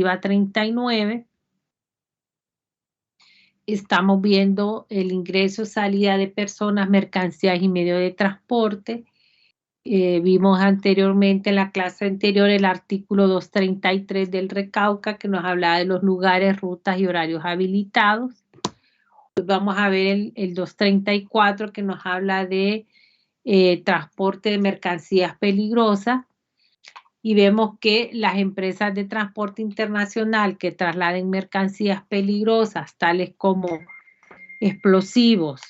39. Estamos viendo el ingreso, salida de personas, mercancías y medios de transporte. Vimos anteriormente en la clase anterior el artículo 233 del RECAUCA que nos hablaba de los lugares, rutas y horarios habilitados. Hoy vamos a ver el 234 que nos habla de transporte de mercancías peligrosas. Y vemos que las empresas de transporte internacional que trasladen mercancías peligrosas, tales como explosivos,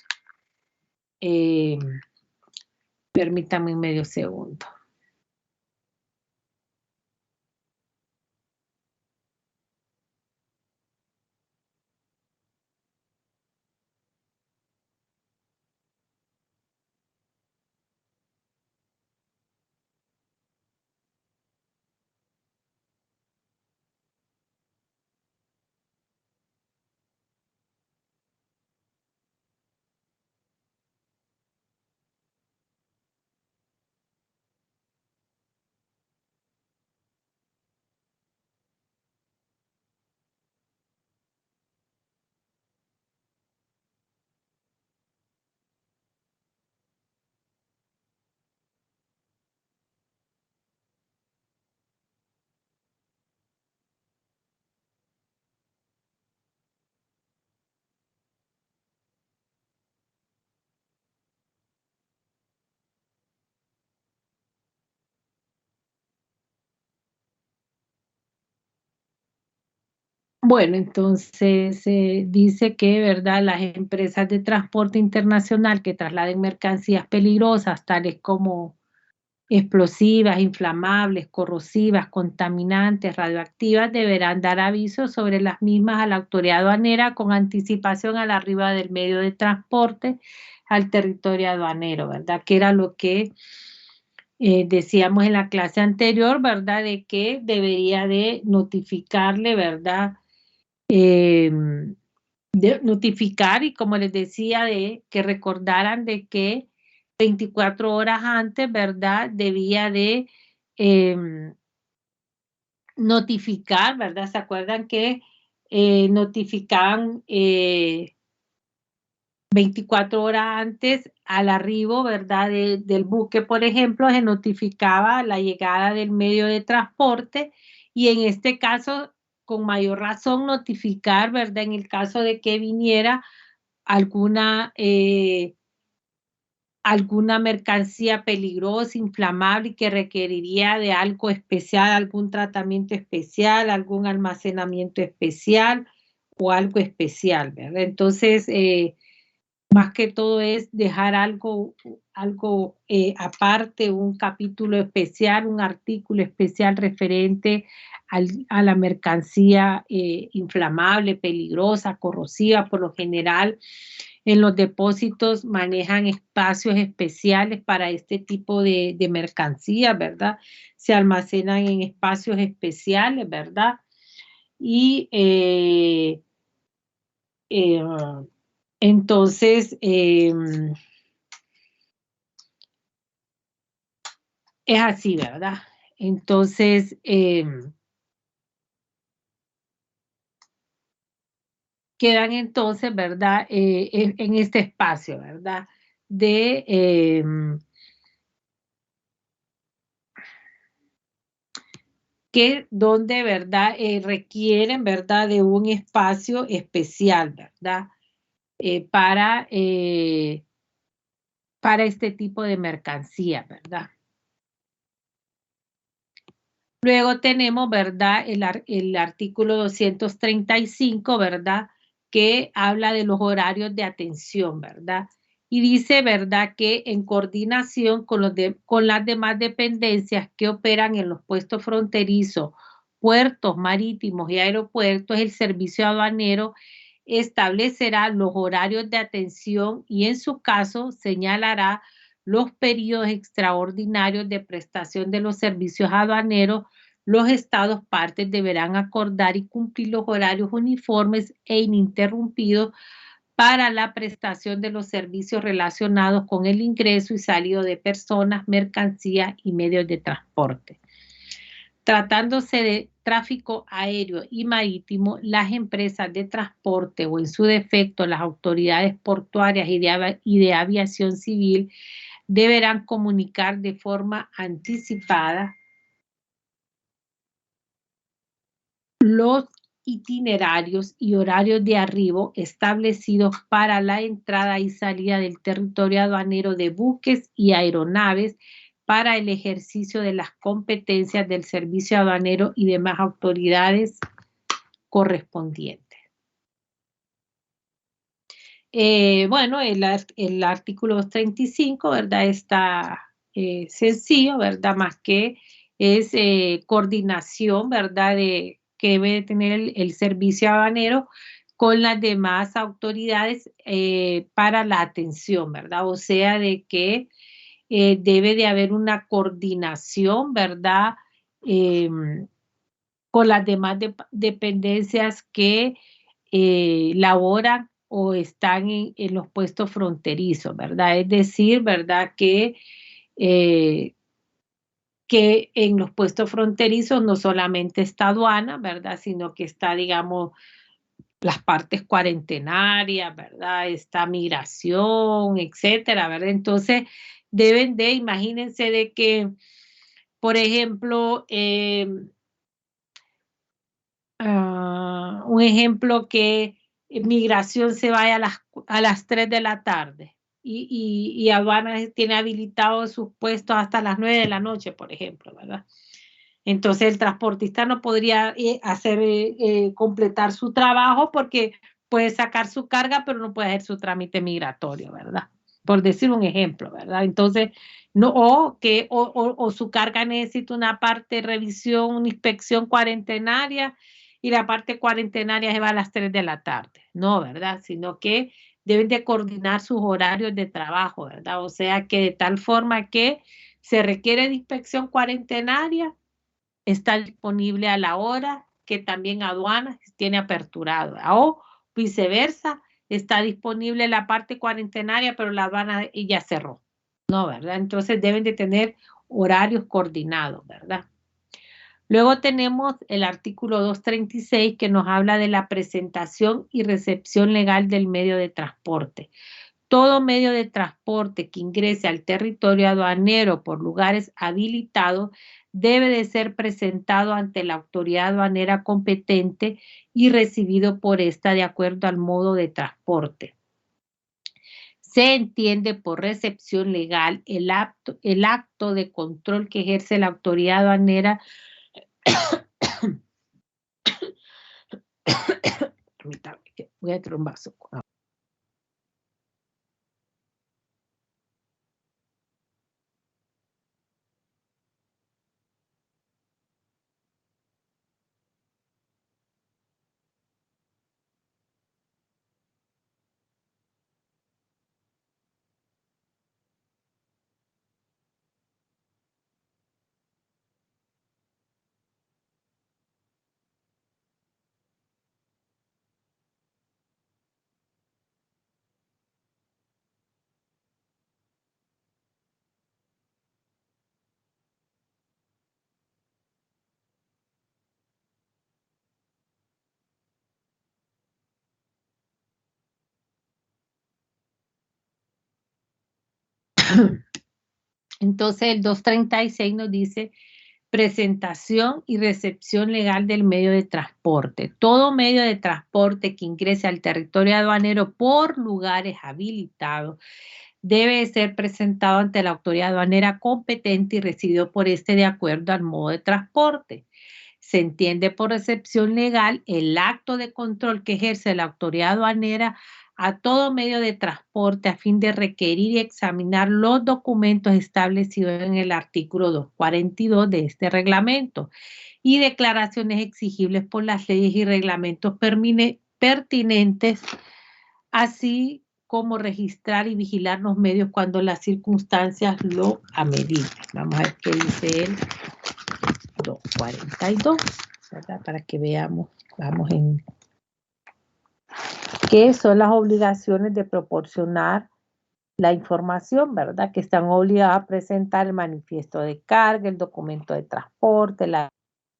permítame un medio segundo. Bueno, entonces dice que, ¿verdad? Las empresas de transporte internacional que trasladen mercancías peligrosas, tales como explosivas, inflamables, corrosivas, contaminantes, radioactivas, deberán dar aviso sobre las mismas a la autoridad aduanera con anticipación al arribo del medio de transporte al territorio aduanero, ¿verdad? Que era lo que decíamos en la clase anterior, ¿verdad? De que debería de notificarle, ¿verdad? De notificar y como les decía, de que recordaran de que 24 horas antes, ¿verdad? Debía de notificar, ¿verdad? ¿Se acuerdan que notificaban 24 horas antes al arribo, ¿verdad? Del buque, por ejemplo, se notificaba la llegada del medio de transporte y en este caso, con mayor razón, notificar, ¿verdad? En el caso de que viniera alguna, alguna mercancía peligrosa, inflamable y que requeriría de algo especial, algún tratamiento especial, algún almacenamiento especial o algo especial, ¿verdad? Entonces, más que todo es dejar algo aparte, un capítulo especial, un artículo especial referente a la mercancía inflamable, peligrosa, corrosiva. Por lo general, en los depósitos manejan espacios especiales para este tipo de mercancía, ¿verdad? Se almacenan en espacios especiales, ¿verdad? Y eh, entonces, es así, ¿verdad? Entonces, quedan entonces, ¿verdad? En este espacio, ¿verdad? De que donde, ¿verdad? Requieren, ¿verdad? De un espacio especial, ¿verdad? Para este tipo de mercancía, ¿verdad? Luego tenemos, ¿verdad? El artículo 235, ¿verdad? Que habla de los horarios de atención, ¿verdad? Y dice, ¿verdad? Que en coordinación con las demás dependencias que operan en los puestos fronterizos, puertos marítimos y aeropuertos, el servicio aduanero establecerá los horarios de atención y en su caso señalará los periodos extraordinarios de prestación de los servicios aduaneros. Los estados partes deberán acordar y cumplir los horarios uniformes e ininterrumpidos para la prestación de los servicios relacionados con el ingreso y salido de personas, mercancías y medios de transporte. Tratándose tráfico aéreo y marítimo, las empresas de transporte o en su defecto las autoridades portuarias y de aviación civil deberán comunicar de forma anticipada los itinerarios y horarios de arribo establecidos para la entrada y salida del territorio aduanero de buques y aeronaves para el ejercicio de las competencias del servicio aduanero y demás autoridades correspondientes. Bueno, el artículo 235, ¿verdad? Está sencillo, ¿verdad? Más que es coordinación, ¿verdad? Que debe tener el servicio aduanero con las demás autoridades para la atención, ¿verdad? O sea, de que debe de haber una coordinación, ¿verdad? Con las demás dependencias que laboran o están en los puestos fronterizos, ¿verdad? Es decir, ¿verdad? Que en los puestos fronterizos no solamente está aduana, ¿verdad? Sino que está, digamos, las partes cuarentenarias, ¿verdad? Está migración, etcétera, ¿verdad? Entonces, deben de, imagínense de que, por ejemplo, un ejemplo que migración se vaya a las 3 de la tarde y aduanas tiene habilitados sus puestos hasta las 9 de la noche, por ejemplo, ¿verdad? Entonces el transportista no podría completar su trabajo porque puede sacar su carga, pero no puede hacer su trámite migratorio, ¿verdad? Por decir un ejemplo, ¿verdad? Entonces, no, o su carga necesita una parte de revisión, una inspección cuarentenaria, y la parte cuarentenaria se va a las 3 de la tarde, no, ¿verdad? Sino que deben de coordinar sus horarios de trabajo, ¿verdad? O sea que de tal forma que se requiere de inspección cuarentenaria, está disponible a la hora que también aduanas tiene aperturado, o viceversa, está disponible la parte cuarentenaria, pero la aduana ya cerró, ¿no? ¿Verdad? Entonces deben de tener horarios coordinados, ¿verdad? Luego tenemos el artículo 236 que nos habla de la presentación y recepción legal del medio de transporte. Todo medio de transporte que ingrese al territorio aduanero por lugares habilitados debe de ser presentado ante la autoridad aduanera competente y recibido por esta de acuerdo al modo de transporte. Se entiende por recepción legal el acto de control que ejerce la autoridad aduanera. Voy a traer un vaso. Entonces el 236 nos dice presentación y recepción legal del medio de transporte. Todo medio de transporte que ingrese al territorio aduanero por lugares habilitados debe ser presentado ante la autoridad aduanera competente y recibido por este de acuerdo al modo de transporte. Se entiende por recepción legal el acto de control que ejerce la autoridad aduanera a todo medio de transporte a fin de requerir y examinar los documentos establecidos en el artículo 242 de este reglamento y declaraciones exigibles por las leyes y reglamentos pertinentes, así como registrar y vigilar los medios cuando las circunstancias lo ameriten. Vamos a ver qué dice él. 242, ¿verdad? Para que veamos, vamos en qué son las obligaciones de proporcionar la información, ¿verdad? Que están obligadas a presentar el manifiesto de carga, el documento de transporte, la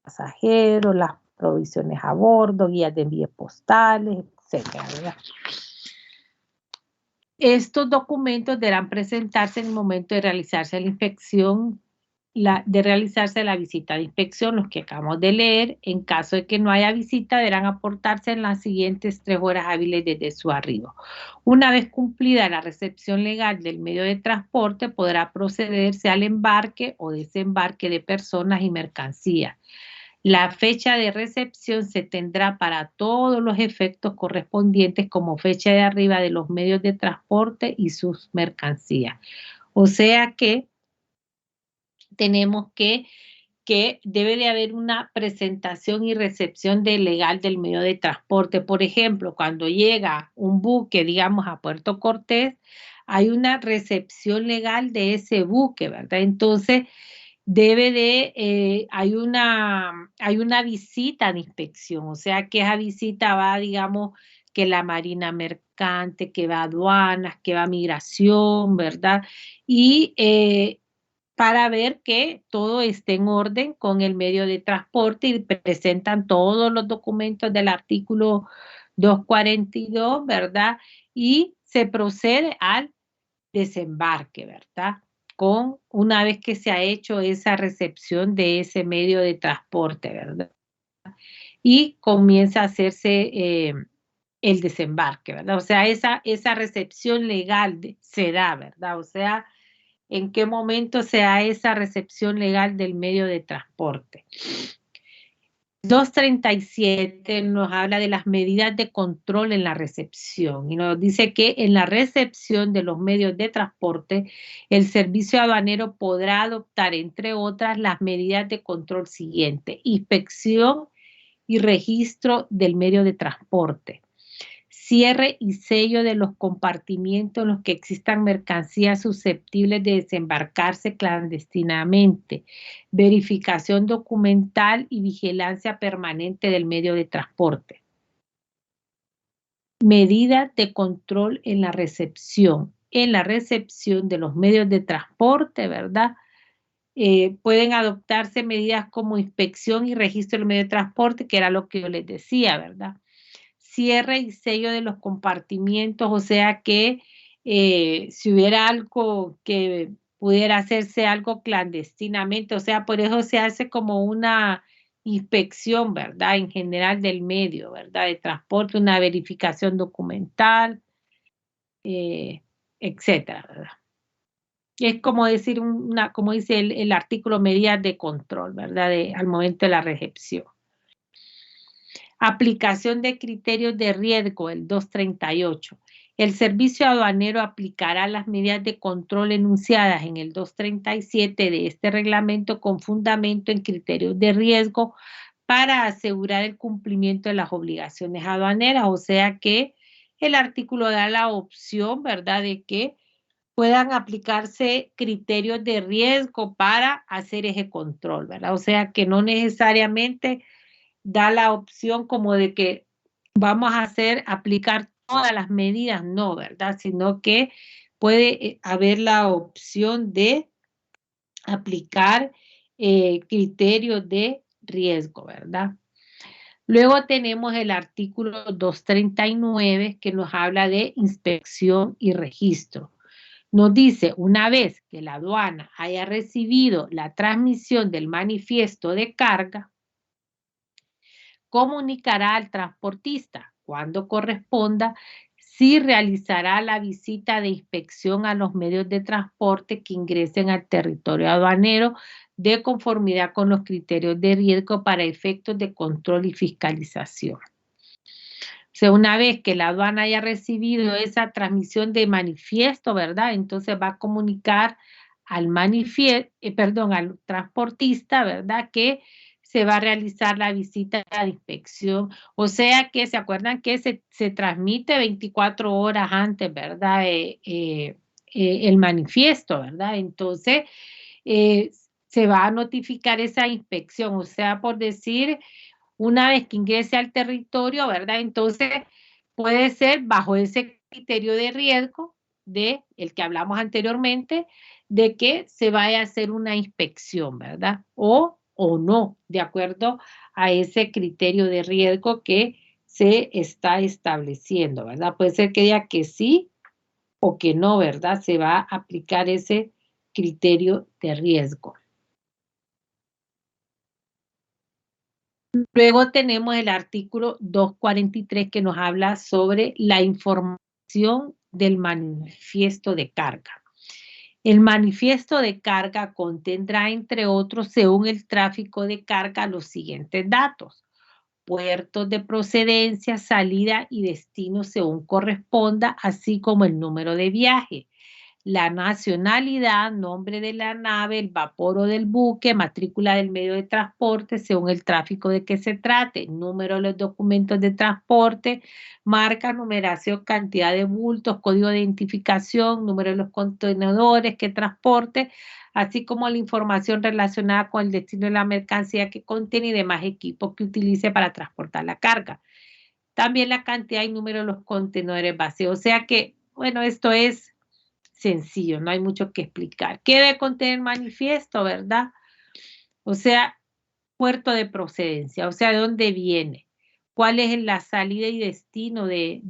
pasajeros, las provisiones a bordo, guías de envíos postales, etcétera, ¿verdad? Estos documentos deberán presentarse en el momento de realizarse la inspección, de realizarse la visita de inspección, los que acabamos de leer. En caso de que no haya visita, deberán aportarse en las siguientes 3 horas hábiles desde su arribo. Una vez cumplida la recepción legal del medio de transporte, podrá procederse al embarque o desembarque de personas y mercancías. La fecha de recepción se tendrá para todos los efectos correspondientes como fecha de arriba de los medios de transporte y sus mercancías. O sea que tenemos que debe de haber una presentación y recepción legal del medio de transporte. Por ejemplo, cuando llega un buque, digamos, a Puerto Cortés, hay una recepción legal de ese buque, ¿verdad? Entonces, hay una visita de inspección, o sea que esa visita va, digamos, que la Marina Mercante, que va a aduanas, que va a migración, ¿verdad? Y para ver que todo esté en orden con el medio de transporte y presentan todos los documentos del artículo 242, ¿verdad? Y se procede al desembarque, ¿verdad? Una vez que se ha hecho esa recepción de ese medio de transporte, ¿verdad? Y comienza a hacerse el desembarque, ¿verdad? O sea, esa recepción legal se da, ¿verdad? O sea, en qué momento se da esa recepción legal del medio de transporte. 237 nos habla de las medidas de control en la recepción y nos dice que en la recepción de los medios de transporte, el servicio aduanero podrá adoptar, entre otras, las medidas de control siguientes: inspección y registro del medio de transporte, cierre y sello de los compartimientos en los que existan mercancías susceptibles de desembarcarse clandestinamente, verificación documental y vigilancia permanente del medio de transporte. Medidas de control en la recepción. En la recepción de los medios de transporte, ¿verdad? Pueden adoptarse medidas como inspección y registro del medio de transporte, que era lo que yo les decía, ¿verdad? Cierre y sello de los compartimientos, o sea que si hubiera algo que pudiera hacerse algo clandestinamente, o sea, por eso se hace como una inspección, ¿verdad? En general del medio, ¿verdad? De transporte, una verificación documental, eh, etcétera, ¿verdad? Es como decir como dice el artículo, medidas de control, ¿verdad? Al momento de la recepción. Aplicación de criterios de riesgo, el 238. El servicio aduanero aplicará las medidas de control enunciadas en el 237 de este reglamento con fundamento en criterios de riesgo para asegurar el cumplimiento de las obligaciones aduaneras. O sea que el artículo da la opción, ¿verdad?, de que puedan aplicarse criterios de riesgo para hacer ese control, ¿verdad? O sea que no necesariamente da la opción como de que vamos a aplicar todas las medidas, no, ¿verdad? Sino que puede haber la opción de aplicar criterios de riesgo, ¿verdad? Luego tenemos el artículo 239 que nos habla de inspección y registro. Nos dice, una vez que la aduana haya recibido la transmisión del manifiesto de carga, comunicará al transportista cuando corresponda si realizará la visita de inspección a los medios de transporte que ingresen al territorio aduanero de conformidad con los criterios de riesgo para efectos de control y fiscalización. O sea, una vez que la aduana haya recibido esa transmisión de manifiesto, ¿verdad? Entonces va a comunicar al al transportista, ¿verdad?, que se va a realizar la visita de inspección. O sea que se acuerdan que se transmite 24 horas antes, ¿verdad? El manifiesto, ¿verdad? Entonces se va a notificar esa inspección. O sea, por decir, una vez que ingrese al territorio, ¿verdad? Entonces puede ser bajo ese criterio de riesgo de el que hablamos anteriormente, de que se vaya a hacer una inspección, ¿verdad? O o no, de acuerdo a ese criterio de riesgo que se está estableciendo, ¿verdad? Puede ser que diga que sí o que no, ¿verdad? Se va a aplicar ese criterio de riesgo. Luego tenemos el artículo 243 que nos habla sobre la información del manifiesto de carga. El manifiesto de carga contendrá, entre otros, según el tráfico de carga, los siguientes datos: puertos de procedencia, salida y destino según corresponda, así como el número de viaje, la nacionalidad, nombre de la nave, el vapor o del buque, matrícula del medio de transporte según el tráfico de que se trate, número de los documentos de transporte, marca, numeración, cantidad de bultos, código de identificación, número de los contenedores que transporte, así como la información relacionada con el destino de la mercancía que contiene y demás equipos que utilice para transportar la carga. También la cantidad y número de los contenedores vacíos. O sea que, bueno, esto es sencillo, no hay mucho que explicar. ¿Qué debe contener el manifiesto, verdad? O sea, puerto de procedencia, o sea, ¿de dónde viene? ¿Cuál es la salida y destino de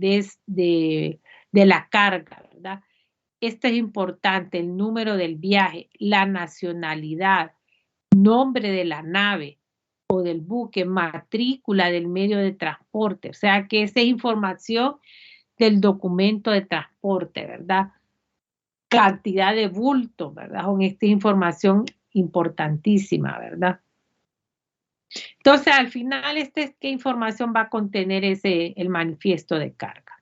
la carga, verdad? Esto es importante: el número del viaje, la nacionalidad, nombre de la nave o del buque, matrícula del medio de transporte, o sea, que esa es información del documento de transporte, ¿verdad? Cantidad de bulto, ¿verdad? Con esta información importantísima, ¿verdad? Entonces, al final, ¿qué información va a contener el manifiesto de carga?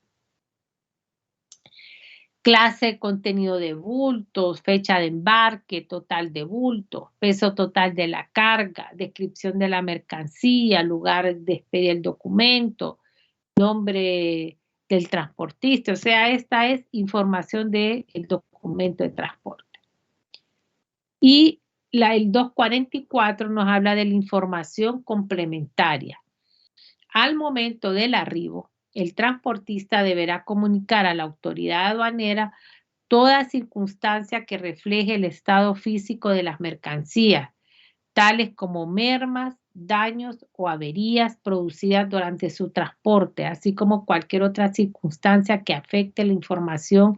Clase, contenido de bultos, fecha de embarque, total de bultos, peso total de la carga, descripción de la mercancía, lugar de expedir el documento, nombre del transportista. O sea, esta es información del documento de transporte. Y el 244 nos habla de la información complementaria. Al momento del arribo, el transportista deberá comunicar a la autoridad aduanera toda circunstancia que refleje el estado físico de las mercancías, tales como mermas, daños o averías producidas durante su transporte, así como cualquier otra circunstancia que afecte la información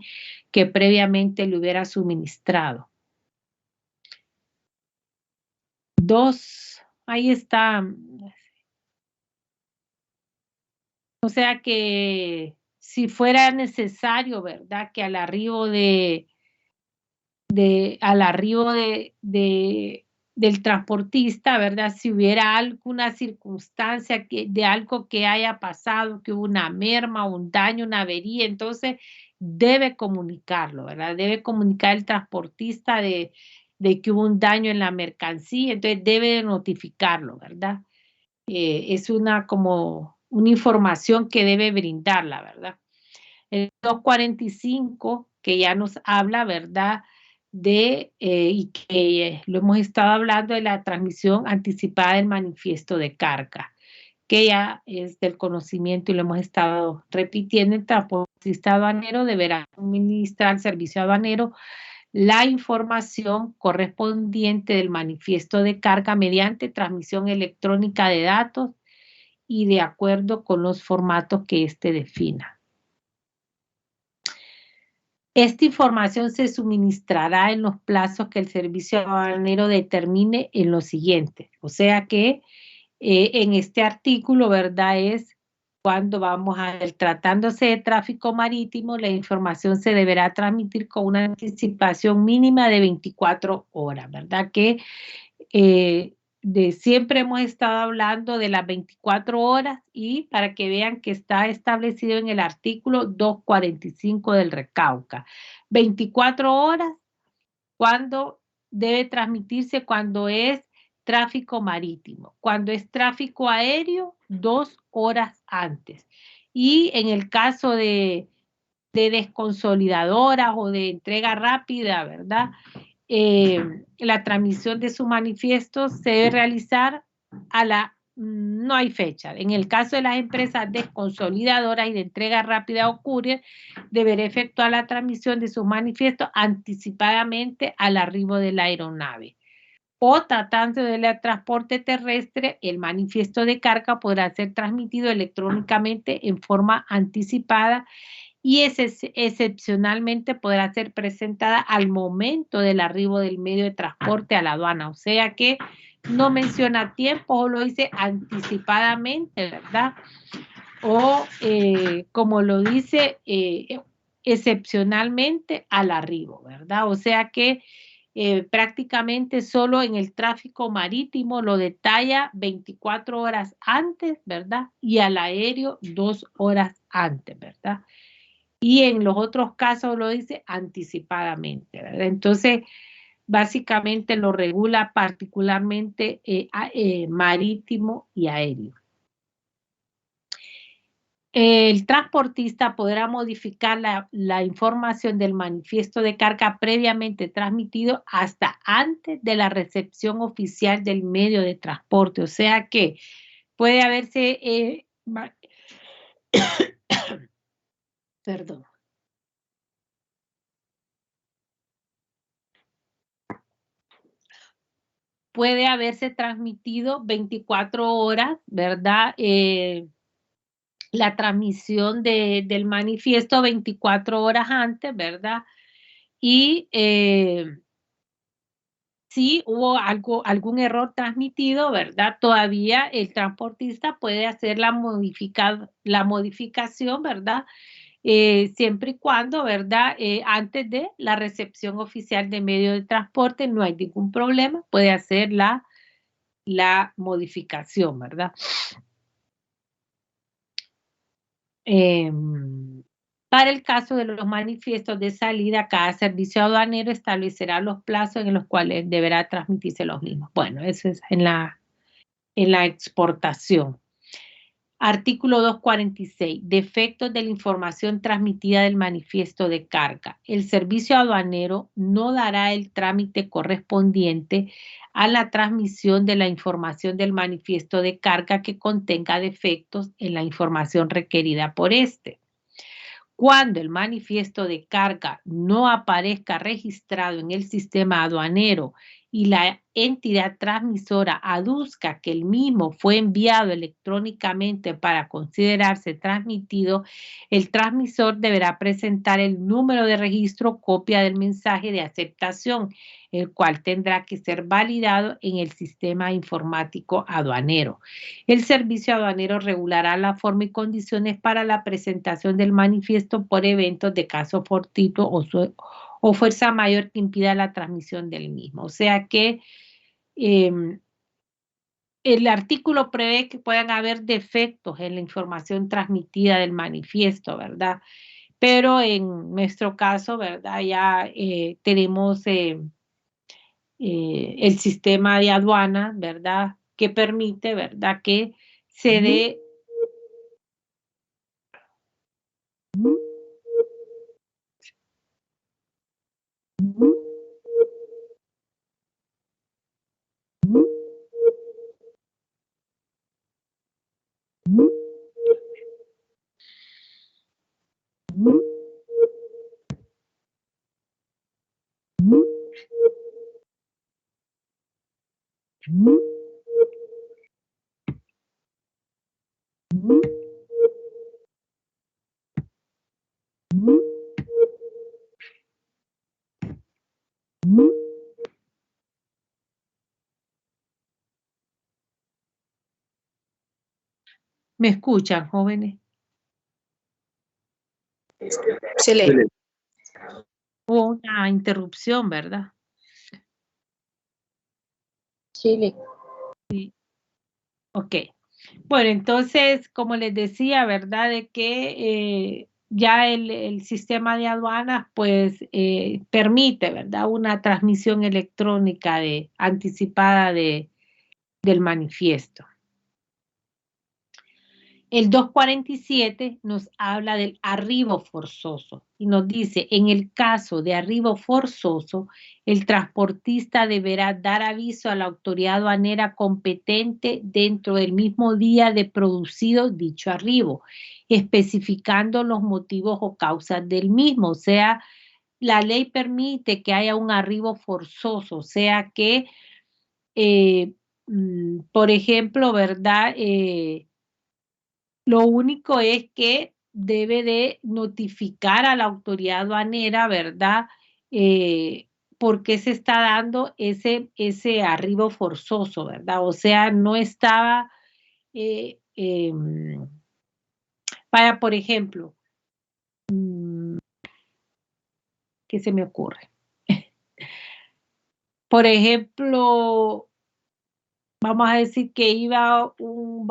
que previamente le hubiera suministrado. Ahí está. O sea que si fuera necesario, ¿verdad? Que al arribo del transportista, ¿verdad? Si hubiera alguna circunstancia de algo que haya pasado, que hubo una merma, un daño, una avería, entonces debe comunicarlo, ¿verdad? Debe comunicar el transportista de que hubo un daño en la mercancía, entonces debe notificarlo, ¿verdad? Es como una información que debe brindarla, ¿verdad? El 245, que ya nos habla, ¿verdad? Y que lo hemos estado hablando, de la transmisión anticipada del manifiesto de carga, que ya es del conocimiento y lo hemos estado repitiendo. El transportista aduanero deberá suministrar al servicio aduanero la información correspondiente del manifiesto de carga mediante transmisión electrónica de datos y de acuerdo con los formatos que éste defina. Esta información se suministrará en los plazos que el servicio aduanero determine en lo siguiente. O sea que en este artículo, ¿verdad? Es cuando vamos a ver, tratándose de tráfico marítimo, la información se deberá transmitir con una anticipación mínima de 24 horas, ¿verdad? Que siempre hemos estado hablando de las 24 horas, y para que vean que está establecido en el artículo 245 del RECAUCA. 24 horas cuando debe transmitirse cuando es tráfico marítimo. Cuando es tráfico aéreo, 2 horas antes. Y en el caso de desconsolidadoras o de entrega rápida, ¿verdad? La transmisión de sus manifiestos se debe realizar no hay fecha. En el caso de las empresas desconsolidadoras y de entrega rápida o courier, deberá efectuar la transmisión de sus manifiestos anticipadamente al arribo de la aeronave. o tratando del transporte terrestre, el manifiesto de carga podrá ser transmitido electrónicamente en forma anticipada y excepcionalmente podrá ser presentada al momento del arribo del medio de transporte a la aduana. O sea que no menciona tiempo, solo dice anticipadamente, ¿verdad? O como lo dice, excepcionalmente al arribo, ¿verdad? O sea que prácticamente solo en el tráfico marítimo lo detalla 24 horas antes, ¿verdad? Y al aéreo 2 horas antes, ¿verdad? Y en los otros casos lo dice anticipadamente, ¿verdad? Entonces, básicamente lo regula particularmente marítimo y aéreo. El transportista podrá modificar la información del manifiesto de carga previamente transmitido hasta antes de la recepción oficial del medio de transporte. O sea que puede haberse, perdón, puede haberse transmitido 24 horas, ¿verdad? La transmisión del manifiesto 24 horas antes, ¿verdad? Y si hubo algún error transmitido, ¿verdad? Todavía el transportista puede hacer la modificación, ¿verdad? Siempre y cuando, ¿verdad? Antes de la recepción oficial de medio de transporte no hay ningún problema, puede hacer la modificación, ¿verdad? Para el caso de los manifiestos de salida, cada servicio aduanero establecerá los plazos en los cuales deberá transmitirse los mismos. Bueno, eso es en la exportación. Artículo 246. Defectos de la información transmitida del manifiesto de carga. El servicio aduanero no dará el trámite correspondiente a la transmisión de la información del manifiesto de carga que contenga defectos en la información requerida por este. Cuando el manifiesto de carga no aparezca registrado en el sistema aduanero y la entidad transmisora aduzca que el mismo fue enviado electrónicamente para considerarse transmitido, el transmisor deberá presentar el número de registro, copia del mensaje de aceptación, el cual tendrá que ser validado en el sistema informático aduanero. El servicio aduanero regulará la forma y condiciones para la presentación del manifiesto por eventos de caso fortuito o fuerza mayor que impida la transmisión del mismo. O sea que el artículo prevé que puedan haber defectos en la información transmitida del manifiesto, ¿verdad? Pero en nuestro caso, ¿verdad? Ya tenemos el sistema de aduana, ¿verdad? Que permite, ¿verdad? Que se dé. ¿Me escuchan, jóvenes? Excelente. Hubo una interrupción, ¿verdad? Chile. Sí. Ok. Bueno, entonces, como les decía, ¿verdad? De que ya el sistema de aduanas, pues, permite, ¿verdad? Una transmisión electrónica anticipada del manifiesto. El 247 nos habla del arribo forzoso y nos dice, en el caso de arribo forzoso, el transportista deberá dar aviso a la autoridad aduanera competente dentro del mismo día de producido dicho arribo, especificando los motivos o causas del mismo. O sea, la ley permite que haya un arribo forzoso, o sea que por ejemplo, ¿verdad? Lo único es que debe de notificar a la autoridad aduanera, ¿verdad? Por qué se está dando ese arribo forzoso, ¿verdad? O sea, no estaba, para, por ejemplo, ¿qué se me ocurre? Por ejemplo, vamos a decir que iba un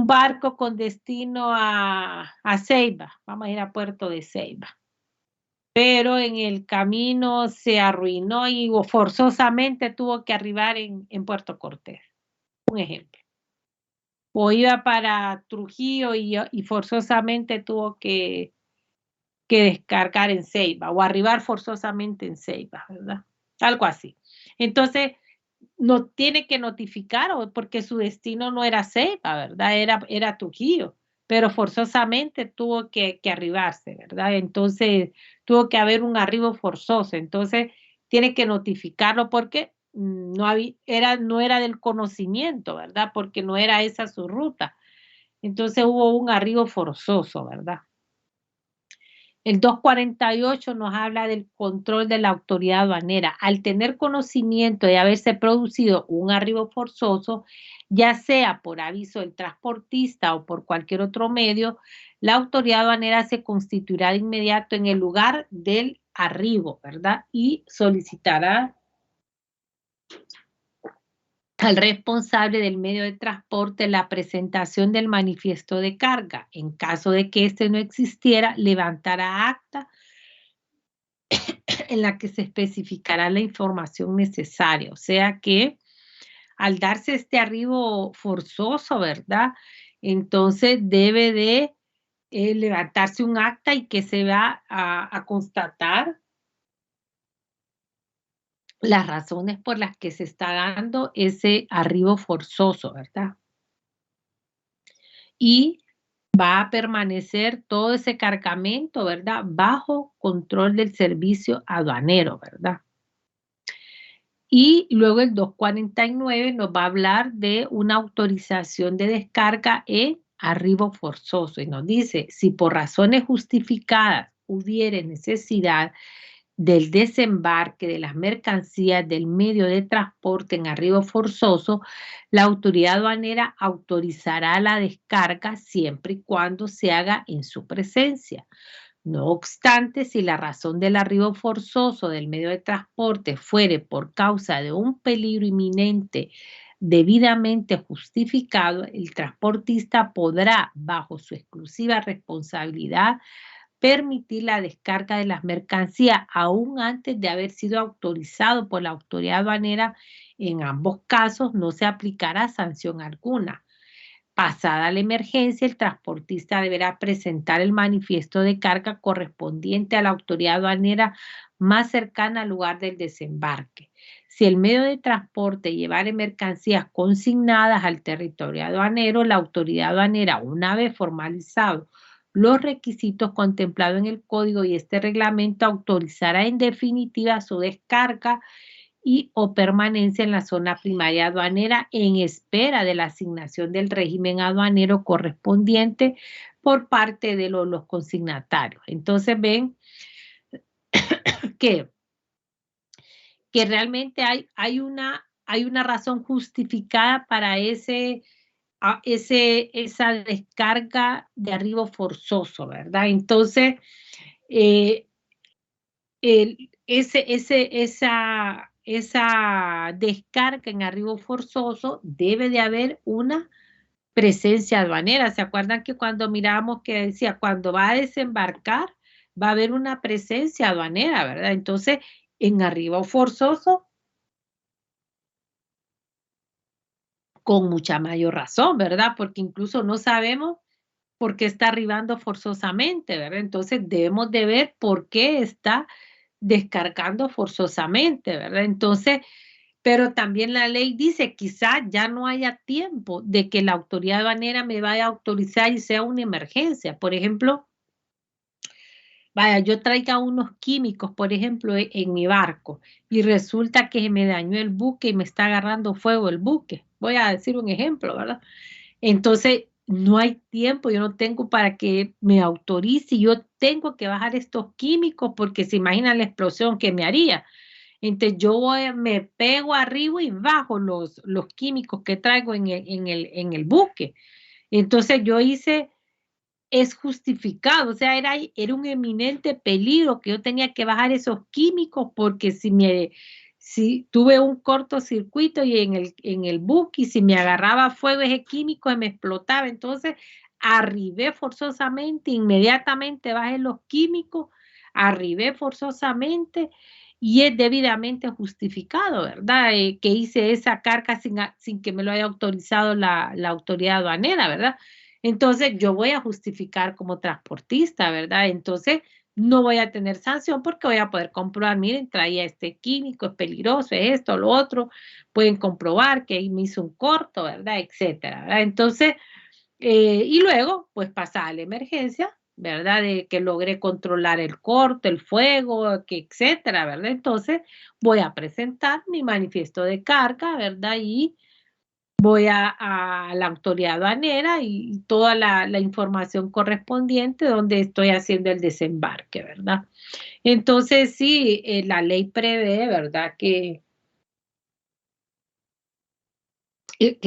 barco con destino a Ceiba, vamos a ir a Puerto de Ceiba, pero en el camino se arruinó y forzosamente tuvo que arribar en Puerto Cortés, un ejemplo. O iba para Trujillo y forzosamente tuvo que descargar en Ceiba o arribar forzosamente en Ceiba, ¿verdad? Algo así. Entonces, no tiene que notificar porque su destino no era Ceiba, ¿verdad? Era Trujillo, pero forzosamente tuvo que arribarse, ¿verdad? Entonces, tuvo que haber un arribo forzoso. Entonces, tiene que notificarlo porque no era del conocimiento, ¿verdad? Porque no era esa su ruta. Entonces, hubo un arribo forzoso, ¿verdad? El 248 nos habla del control de la autoridad aduanera. Al tener conocimiento de haberse producido un arribo forzoso, ya sea por aviso del transportista o por cualquier otro medio, la autoridad aduanera se constituirá de inmediato en el lugar del arribo, ¿verdad? Y solicitará al responsable del medio de transporte la presentación del manifiesto de carga. En caso de que éste no existiera, levantará acta en la que se especificará la información necesaria. O sea que al darse este arribo forzoso, ¿verdad? Entonces debe de levantarse un acta y que se va a constatar las razones por las que se está dando ese arribo forzoso, ¿verdad? Y va a permanecer todo ese cargamento, ¿verdad? Bajo control del servicio aduanero, ¿verdad? Y luego el 249 nos va a hablar de una autorización de descarga en arribo forzoso y nos dice, si por razones justificadas hubiere necesidad del desembarque de las mercancías del medio de transporte en arribo forzoso, la autoridad aduanera autorizará la descarga siempre y cuando se haga en su presencia. No obstante, si la razón del arribo forzoso del medio de transporte fuere por causa de un peligro inminente debidamente justificado, el transportista podrá, bajo su exclusiva responsabilidad, permitir la descarga de las mercancías aún antes de haber sido autorizado por la autoridad aduanera. En ambos casos no se aplicará sanción alguna. Pasada la emergencia, el transportista deberá presentar el manifiesto de carga correspondiente a la autoridad aduanera más cercana al lugar del desembarque. Si el medio de transporte llevare mercancías consignadas al territorio aduanero, la autoridad aduanera, una vez formalizado los requisitos contemplados en el código y este reglamento, autorizará en definitiva su descarga y o permanencia en la zona primaria aduanera en espera de la asignación del régimen aduanero correspondiente por parte de los consignatarios. Entonces ven que, que realmente hay una razón justificada para esa descarga de arribo forzoso, ¿verdad? Entonces, esa descarga en arribo forzoso debe de haber una presencia aduanera. ¿Se acuerdan que cuando mirábamos que decía, cuando va a desembarcar, va a haber una presencia aduanera, ¿verdad? Entonces, en arribo forzoso, con mucha mayor razón, ¿verdad? Porque incluso no sabemos por qué está arribando forzosamente, ¿verdad? Entonces, debemos de ver por qué está descargando forzosamente, ¿verdad? Entonces, pero también la ley dice, quizá ya no haya tiempo de que la autoridad aduanera me vaya a autorizar y sea una emergencia. Por ejemplo, vaya, yo traiga unos químicos, por ejemplo, en mi barco y resulta que se me dañó el buque y me está agarrando fuego el buque. Voy a decir un ejemplo, ¿verdad? Entonces, no hay tiempo, yo no tengo para que me autorice, yo tengo que bajar estos químicos porque se imagina la explosión que me haría. Entonces, me pego arriba y bajo los químicos que traigo en el buque. Entonces, yo hice es justificado, o sea, era un eminente peligro que yo tenía que bajar esos químicos porque si tuve un cortocircuito y en el buque y si me agarraba fuego ese químico me explotaba, entonces arribé forzosamente, inmediatamente bajé los químicos, arribé forzosamente y es debidamente justificado, ¿verdad? Que hice esa carga sin que me lo haya autorizado la autoridad aduanera, ¿verdad? Entonces, yo voy a justificar como transportista, ¿verdad? Entonces, no voy a tener sanción porque voy a poder comprobar, miren, traía este químico, es peligroso, es esto, lo otro. Pueden comprobar que ahí me hizo un corto, ¿verdad? Etcétera, ¿verdad? Entonces, y luego, pues pasa a la emergencia, ¿verdad? De que logré controlar el corto, el fuego, que etcétera, ¿verdad? Entonces, voy a presentar mi manifiesto de carga, ¿verdad? Y voy a la autoridad aduanera y toda la información correspondiente donde estoy haciendo el desembarque, ¿verdad? Entonces, sí, la ley prevé, ¿verdad? Que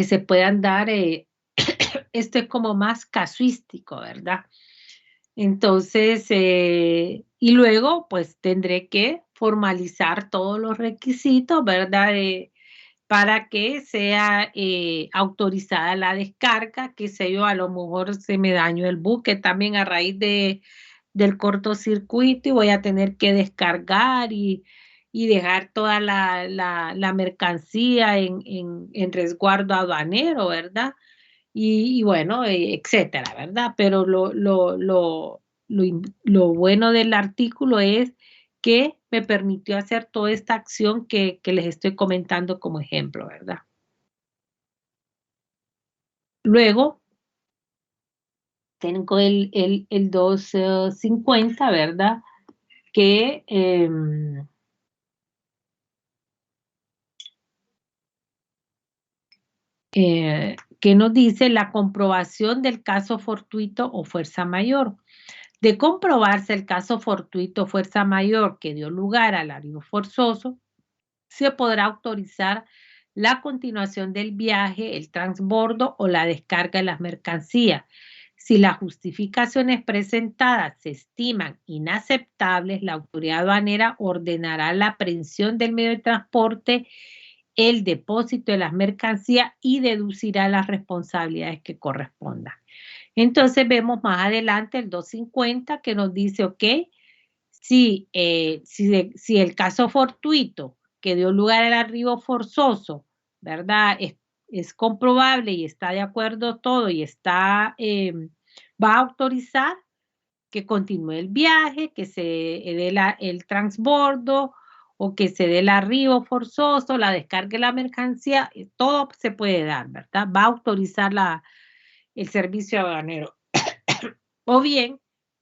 se puedan dar, esto es como más casuístico, ¿verdad? Entonces, y luego, pues tendré que formalizar todos los requisitos, ¿verdad? Para que sea autorizada la descarga, qué sé yo, a lo mejor se me dañó el buque también a raíz del cortocircuito y voy a tener que descargar y dejar toda la mercancía en resguardo aduanero, ¿verdad? Y bueno, etcétera, ¿verdad? Pero lo bueno del artículo es que me permitió hacer toda esta acción que les estoy comentando como ejemplo, ¿verdad? Luego tengo el 250, ¿verdad? Que, que nos dice la comprobación del caso fortuito o fuerza mayor. De comprobarse el caso fortuito o fuerza mayor que dio lugar al arribo forzoso, se podrá autorizar la continuación del viaje, el transbordo o la descarga de las mercancías. Si las justificaciones presentadas se estiman inaceptables, la autoridad aduanera ordenará la aprehensión del medio de transporte, el depósito de las mercancías y deducirá las responsabilidades que correspondan. Entonces vemos más adelante el 250 que nos dice, ok, si el caso fortuito que dio lugar al arribo forzoso, ¿verdad? Es comprobable y está de acuerdo todo y va a autorizar que continúe el viaje, que se dé el transbordo o que se dé el arribo forzoso, la descarga de la mercancía, todo se puede dar, ¿verdad? Va a autorizar el servicio aduanero. O bien,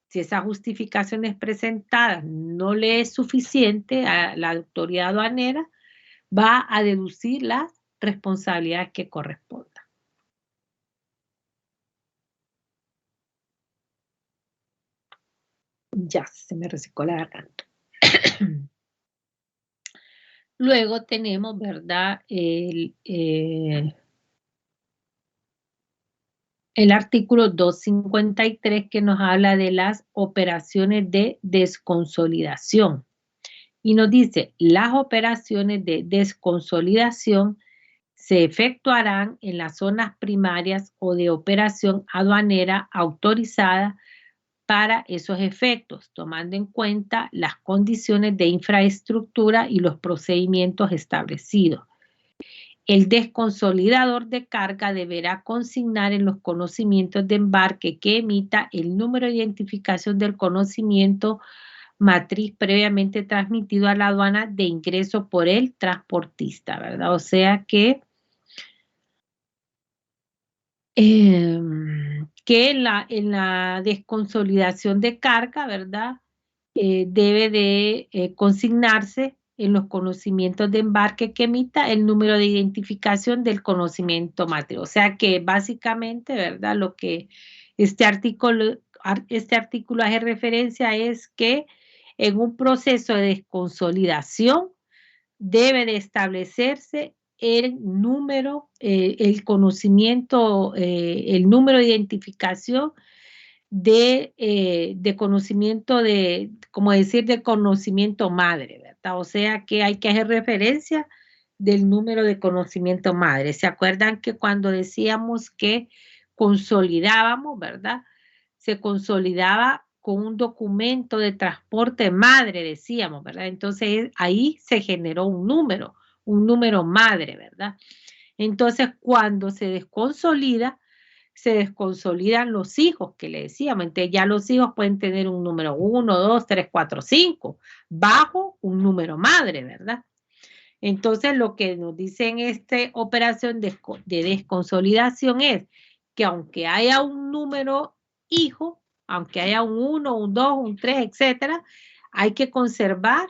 si esa justificación es presentada no le es suficiente a la autoridad aduanera, va a deducir las responsabilidades que correspondan. Ya, se me resecó la garganta. Luego tenemos, ¿verdad? El artículo 253 que nos habla de las operaciones de desconsolidación. Y nos dice, las operaciones de desconsolidación se efectuarán en las zonas primarias o de operación aduanera autorizada para esos efectos, tomando en cuenta las condiciones de infraestructura y los procedimientos establecidos. El desconsolidador de carga deberá consignar en los conocimientos de embarque que emita el número de identificación del conocimiento matriz previamente transmitido a la aduana de ingreso por el transportista, ¿verdad? O sea que en la desconsolidación de carga, ¿verdad? debe de consignarse en los conocimientos de embarque que emita el número de identificación del conocimiento madre. O sea que básicamente, ¿verdad? Lo que este artículo hace referencia es que en un proceso de desconsolidación debe de establecerse el número, el conocimiento, el número de identificación de conocimiento de, como decir, de conocimiento madre, ¿verdad? O sea que hay que hacer referencia del número de conocimiento madre. ¿Se acuerdan que cuando decíamos que consolidábamos, ¿verdad? Se consolidaba con un documento de transporte madre, decíamos, ¿verdad? Entonces ahí se generó un número madre, ¿verdad? Entonces cuando se desconsolida, se desconsolidan los hijos que le decíamos. Entonces ya los hijos pueden tener un número 1, 2, 3, 4, 5, bajo un número madre, ¿verdad? Entonces lo que nos dice en esta operación de desconsolidación es que aunque haya un número hijo, aunque haya un 1, un 2, un 3, etcétera, hay que conservar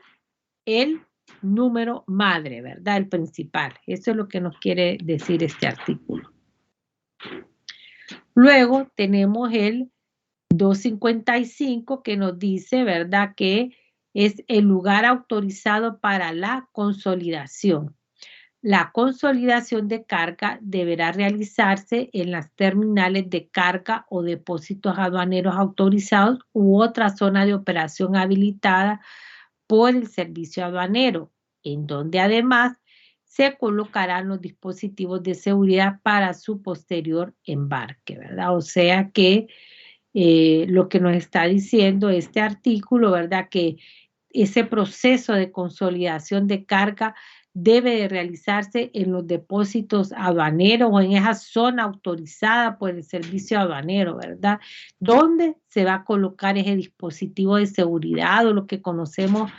el número madre, ¿verdad? El principal. Eso es lo que nos quiere decir este artículo. Luego tenemos el 255 que nos dice, ¿verdad?, que es el lugar autorizado para la consolidación. La consolidación de carga deberá realizarse en las terminales de carga o depósitos aduaneros autorizados u otra zona de operación habilitada por el servicio aduanero, en donde además se colocarán los dispositivos de seguridad para su posterior embarque, ¿verdad? O sea que lo que nos está diciendo este artículo, ¿verdad? Que ese proceso de consolidación de carga debe de realizarse en los depósitos aduaneros o en esa zona autorizada por el servicio aduanero, ¿verdad? Donde se va a colocar ese dispositivo de seguridad o lo que conocemos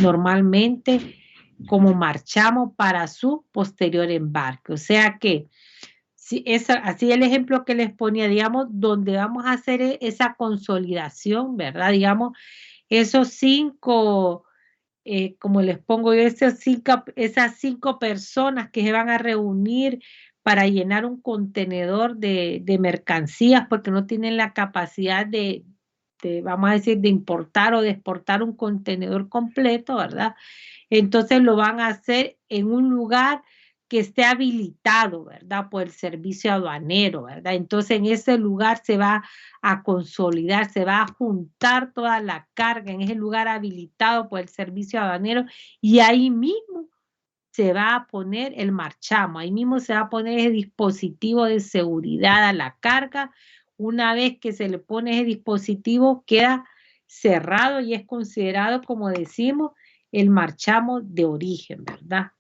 normalmente como marchamo para su posterior embarque. O sea que sí, así el ejemplo que les ponía, digamos, donde vamos a hacer esa consolidación, ¿verdad? Digamos, esos 5, como les pongo yo, esas 5 personas que se van a reunir para llenar un contenedor de mercancías porque no tienen la capacidad vamos a decir, de importar o de exportar un contenedor completo, ¿verdad? Entonces lo van a hacer en un lugar que esté habilitado, ¿verdad? Por el servicio aduanero, ¿verdad? Entonces en ese lugar se va a consolidar, se va a juntar toda la carga en ese lugar habilitado por el servicio aduanero y ahí mismo se va a poner el marchamo, ahí mismo se va a poner ese dispositivo de seguridad a la carga. Una vez que se le pone ese dispositivo, queda cerrado y es considerado, como decimos, el marchamo de origen, ¿verdad?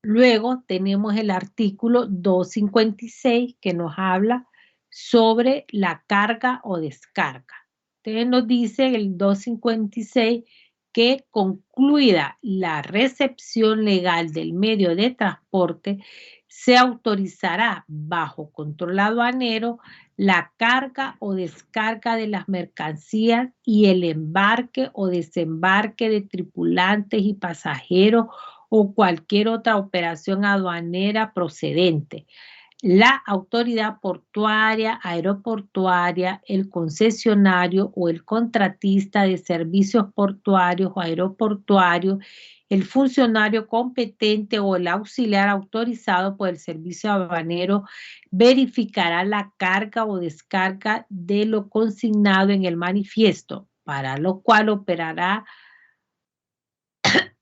Luego tenemos el artículo 256 que nos habla sobre la carga o descarga. Entonces nos dice el 256 que concluida la recepción legal del medio de transporte, se autorizará bajo control aduanero la carga o descarga de las mercancías y el embarque o desembarque de tripulantes y pasajeros o cualquier otra operación aduanera procedente. La autoridad portuaria, aeroportuaria, el concesionario o el contratista de servicios portuarios o aeroportuarios, el funcionario competente o el auxiliar autorizado por el servicio aduanero verificará la carga o descarga de lo consignado en el manifiesto, para lo cual operará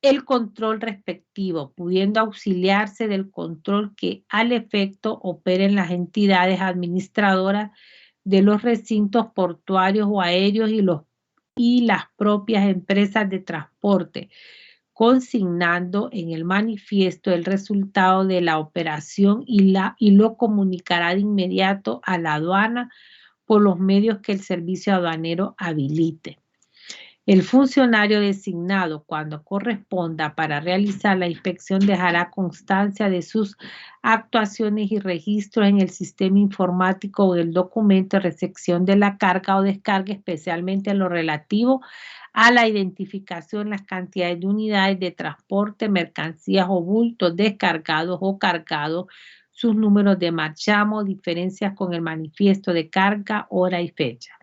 el control respectivo, pudiendo auxiliarse del control que al efecto operen las entidades administradoras de los recintos portuarios o aéreos y las propias empresas de transporte, consignando en el manifiesto el resultado de la operación y lo comunicará de inmediato a la aduana por los medios que el servicio aduanero habilite. El funcionario designado cuando corresponda para realizar la inspección dejará constancia de sus actuaciones y registros en el sistema informático o el documento de recepción de la carga o descarga, especialmente en lo relativo a la identificación, las cantidades de unidades de transporte, mercancías o bultos descargados o cargados, sus números de marchamo, diferencias con el manifiesto de carga, hora y fecha.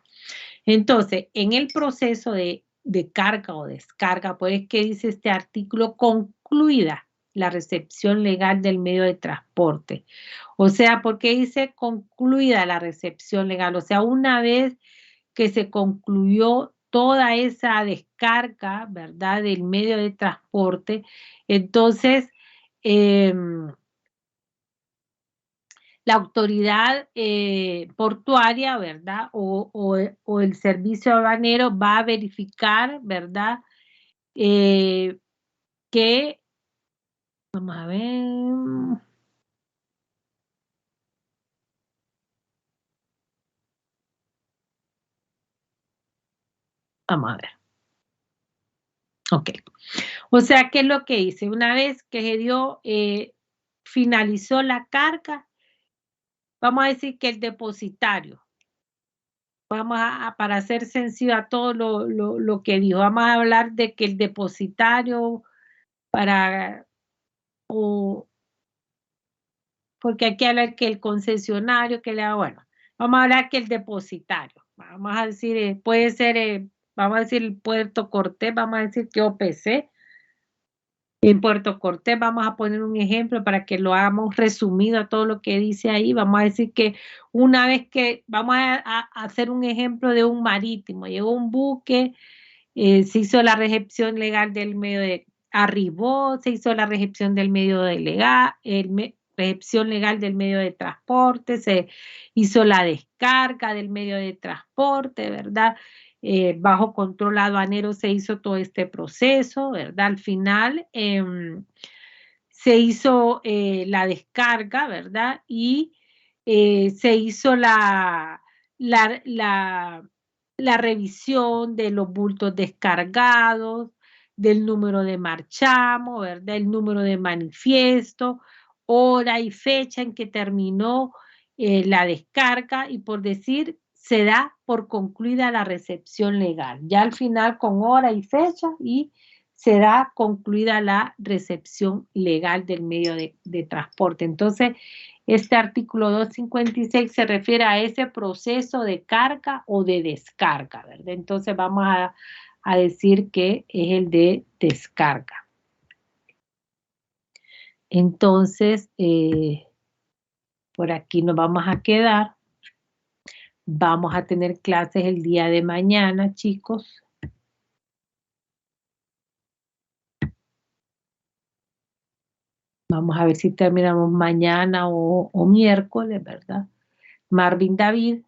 Entonces, en el proceso de carga o descarga, pues, ¿qué dice este artículo? Concluida la recepción legal del medio de transporte. O sea, ¿por qué dice concluida la recepción legal? O sea, una vez que se concluyó toda esa descarga, ¿verdad?, del medio de transporte, entonces la autoridad portuaria, ¿verdad?, o el servicio aduanero va a verificar, ¿verdad?, que, vamos a ver, vamos a ver. Ok. O sea, ¿qué es lo que hice? Una vez que se dio, finalizó la carga, vamos a decir que el depositario, vamos para hacer sencillo a todo lo que dijo, vamos a hablar de que el depositario para, o, porque hay que hablar que el concesionario, que le da, bueno, vamos a hablar que el depositario, vamos a decir, puede ser, vamos a decir el Puerto Cortés, vamos a decir que OPC. En Puerto Cortés vamos a poner un ejemplo para que lo hagamos resumido a todo lo que dice ahí. Vamos a decir que una vez que vamos a hacer un ejemplo de un marítimo, llegó un buque, se hizo la recepción legal del medio de arribó, se hizo la recepción del medio de legal, recepción legal del medio de transporte, se hizo la descarga del medio de transporte, ¿verdad? Bajo control aduanero se hizo todo este proceso, ¿verdad? Al final se hizo la descarga, ¿verdad? Y se hizo la, la revisión de los bultos descargados, del número de marchamo, ¿verdad? El número de manifiesto, hora y fecha en que terminó la descarga y por decir, se da por concluida la recepción legal. Ya al final con hora y fecha y se da concluida la recepción legal del medio de transporte. Entonces, este artículo 256 se refiere a ese proceso de carga o de descarga, ¿verdad? Entonces vamos a decir que es el de descarga. Entonces, por aquí nos vamos a quedar. Vamos a tener clases el día de mañana, chicos. Vamos a ver si terminamos mañana o miércoles, ¿verdad? Marvin David.